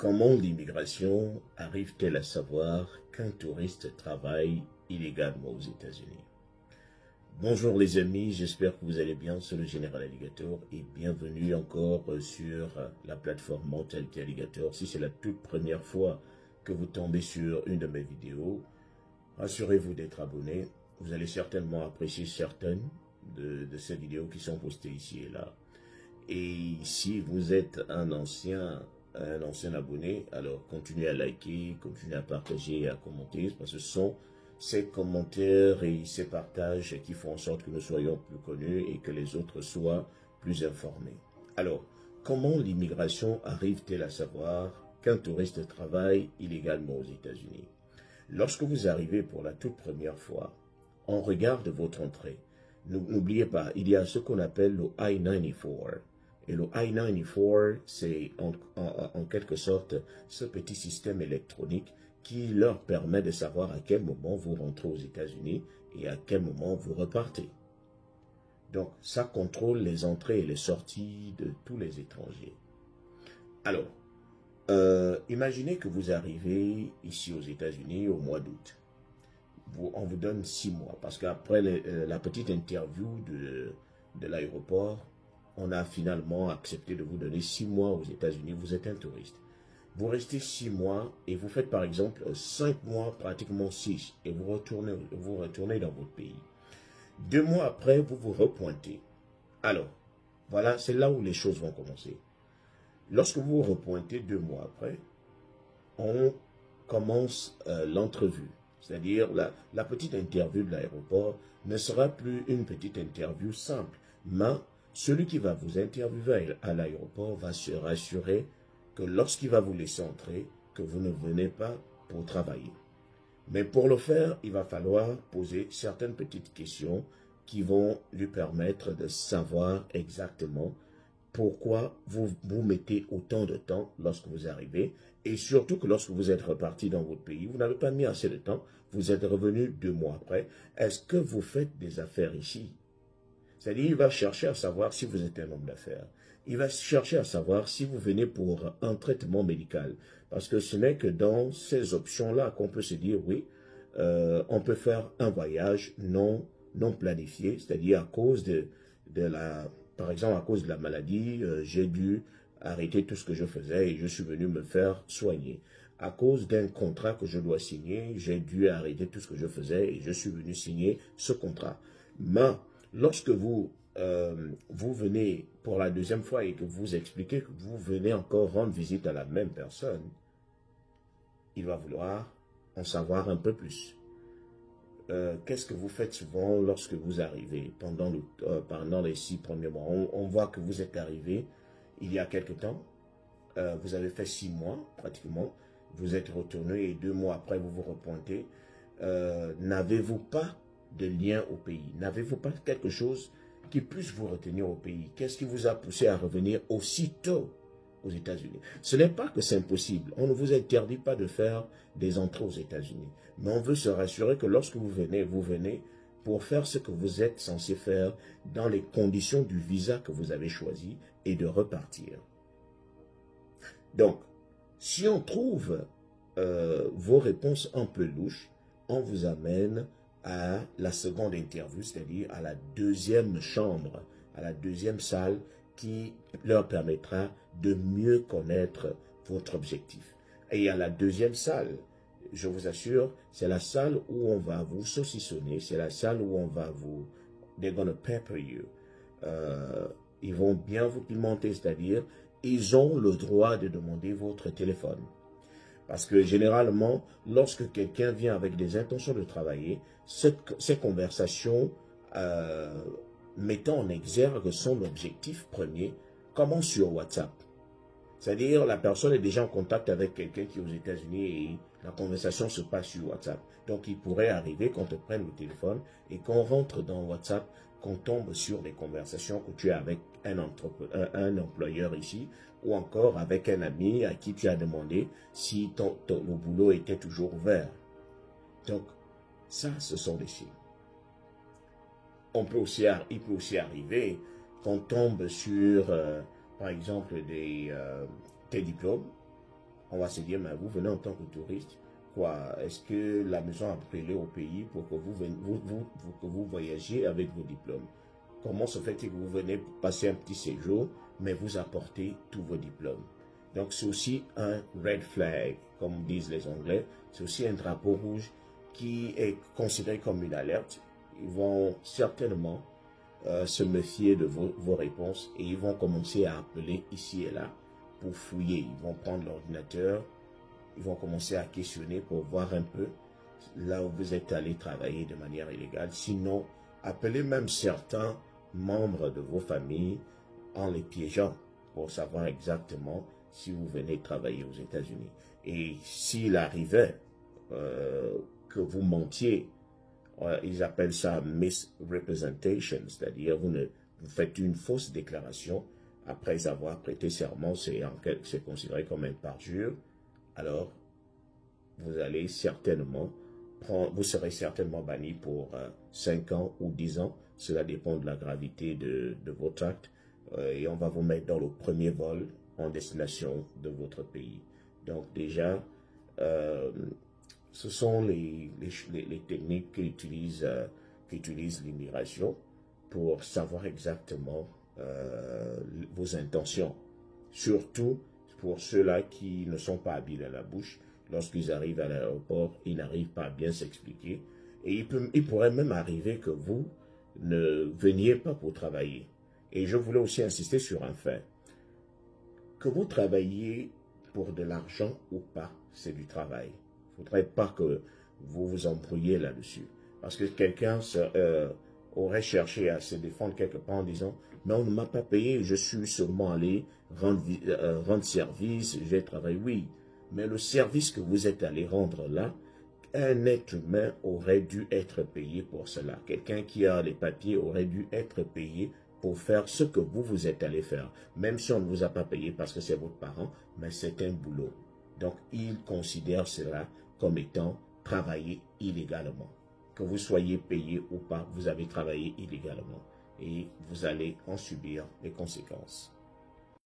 Comment l'immigration arrive-t-elle à savoir qu'un touriste travaille illégalement aux États-Unis? Bonjour les amis, j'espère que vous allez bien, c'est le Général Alligator et bienvenue encore sur la plateforme Mentalité Alligator. Si c'est la toute première fois que vous tombez sur une de mes vidéos, rassurez-vous d'être abonné. Vous allez certainement apprécier certaines de ces vidéos qui sont postées ici et là. Et si vous êtes un ancien abonné, alors continuez à liker, continuez à partager et à commenter, parce que ce sont ces commentaires et ces partages qui font en sorte que nous soyons plus connus et que les autres soient plus informés. Alors, comment l'immigration arrive-t-elle à savoir qu'un touriste travaille illégalement aux États-Unis? Lorsque vous arrivez pour la toute première fois, on regarde votre entrée. N'oubliez pas, il y a ce qu'on appelle le I-94. Et le I-94, c'est en quelque sorte ce petit système électronique qui leur permet de savoir à quel moment vous rentrez aux États-Unis et à quel moment vous repartez. Donc, ça contrôle les entrées et les sorties de tous les étrangers. Alors, imaginez que vous arrivez ici aux États-Unis au mois d'août. On vous donne 6 mois, parce qu'après la petite interview de l'aéroport, on a finalement accepté de vous donner 6 mois aux États-Unis. Vous êtes un touriste. Vous restez 6 mois et vous faites par exemple 5 mois, pratiquement 6, et vous retournez dans votre pays. 2 mois après, vous vous repointez. Alors, voilà, c'est là où les choses vont commencer. Lorsque vous vous repointez 2 mois après, on commence l'entrevue. C'est-à-dire la petite interview de l'aéroport ne sera plus une petite interview simple, mais celui qui va vous interviewer à l'aéroport va se rassurer que lorsqu'il va vous laisser entrer, que vous ne venez pas pour travailler. Mais pour le faire, il va falloir poser certaines petites questions qui vont lui permettre de savoir exactement pourquoi vous mettez autant de temps lorsque vous arrivez, et surtout que lorsque vous êtes reparti dans votre pays, vous n'avez pas mis assez de temps, vous êtes revenu 2 mois après. Est-ce que vous faites des affaires ici? C'est-à-dire, il va chercher à savoir si vous êtes un homme d'affaires. Il va chercher à savoir si vous venez pour un traitement médical. Parce que ce n'est que dans ces options-là qu'on peut se dire, oui, on peut faire un voyage non planifié, c'est-à-dire à cause par exemple, à cause de la maladie, j'ai dû arrêter tout ce que je faisais et je suis venu me faire soigner. À cause d'un contrat que je dois signer, j'ai dû arrêter tout ce que je faisais et je suis venu signer ce contrat. Mais lorsque vous venez pour la deuxième fois et que vous expliquez que vous venez encore rendre visite à la même personne, il va vouloir en savoir un peu plus. Qu'est-ce que vous faites souvent lorsque vous arrivez pendant les 6 premiers mois? On voit que vous êtes arrivé il y a quelque temps, vous avez fait 6 mois pratiquement, vous êtes retourné et 2 mois après vous vous repointez. N'avez-vous pas de lien au pays? N'avez-vous pas quelque chose qui puisse vous retenir au pays? Qu'est-ce qui vous a poussé à revenir aussitôt aux États-Unis? Ce n'est pas que c'est impossible. On ne vous interdit pas de faire des entrées aux États-Unis. Mais on veut se rassurer que lorsque vous venez pour faire ce que vous êtes censé faire dans les conditions du visa que vous avez choisi et de repartir. Donc, si on trouve vos réponses un peu louches, on vous amène à la seconde interview, c'est-à-dire à la deuxième chambre, à la deuxième salle qui leur permettra de mieux connaître votre objectif. Et à la deuxième salle, je vous assure, c'est la salle où on va vous saucissonner, c'est la salle où on va vous... They're gonna pepper you. Ils vont bien vous pimenter, c'est-à-dire, ils ont le droit de demander votre téléphone. Parce que généralement, lorsque quelqu'un vient avec des intentions de travailler, ces conversations mettant en exergue son objectif premier, commencent sur WhatsApp. C'est-à-dire, la personne est déjà en contact avec quelqu'un qui est aux États-Unis et la conversation se passe sur WhatsApp. Donc, il pourrait arriver qu'on te prenne le téléphone et qu'on rentre dans WhatsApp, qu'on tombe sur des conversations que tu as avec un employeur ici ou encore avec un ami à qui tu as demandé si le boulot était toujours ouvert. Donc, ça, ce sont des signes. Il peut aussi arriver qu'on tombe sur, par exemple, tes diplômes, On va se dire, mais vous venez en tant que touriste, quoi? Est-ce que la maison a brûlé au pays pour que vous voyagiez avec vos diplômes? Comment se fait-il que vous venez passer un petit séjour, mais vous apportez tous vos diplômes? Donc c'est aussi un red flag, comme disent les Anglais. C'est aussi un drapeau rouge qui est considéré comme une alerte. Ils vont certainement se méfier de vos réponses et ils vont commencer à appeler ici et là pour fouiller. Ils vont prendre l'ordinateur, ils vont commencer à questionner pour voir un peu là où vous êtes allé travailler de manière illégale. Sinon, appelez même certains membres de vos familles en les piégeant pour savoir exactement si vous venez travailler aux États-Unis. Et s'il arrivait que vous mentiez, ils appellent ça misrepresentation, c'est-à-dire vous faites une fausse déclaration après avoir prêté serment, c'est considéré comme un parjure, alors vous allez certainement vous serez certainement banni pour 5 ans ou 10 ans, cela dépend de la gravité de votre acte, et on va vous mettre dans le premier vol en destination de votre pays. Donc déjà, ce sont les techniques qu'utilise l'immigration pour savoir exactement vos intentions. Surtout pour ceux-là qui ne sont pas habiles à la bouche. Lorsqu'ils arrivent à l'aéroport, ils n'arrivent pas à bien s'expliquer. Et il pourrait même arriver que vous ne veniez pas pour travailler. Et je voulais aussi insister sur un fait. Que vous travailliez pour de l'argent ou pas, c'est du travail. Il ne faudrait pas que vous vous embrouilliez là-dessus. Parce que quelqu'un aurait cherché à se défendre quelque part en disant « Mais on ne m'a pas payé, je suis seulement allé rendre service, j'ai travaillé. » Oui, mais le service que vous êtes allé rendre là, un être humain aurait dû être payé pour cela. Quelqu'un qui a les papiers aurait dû être payé pour faire ce que vous êtes allé faire. Même si on ne vous a pas payé parce que c'est votre parent, mais c'est un boulot. Donc, il considère cela comme étant travailler illégalement. Que vous soyez payé ou pas, vous avez travaillé illégalement. Et vous allez en subir les conséquences.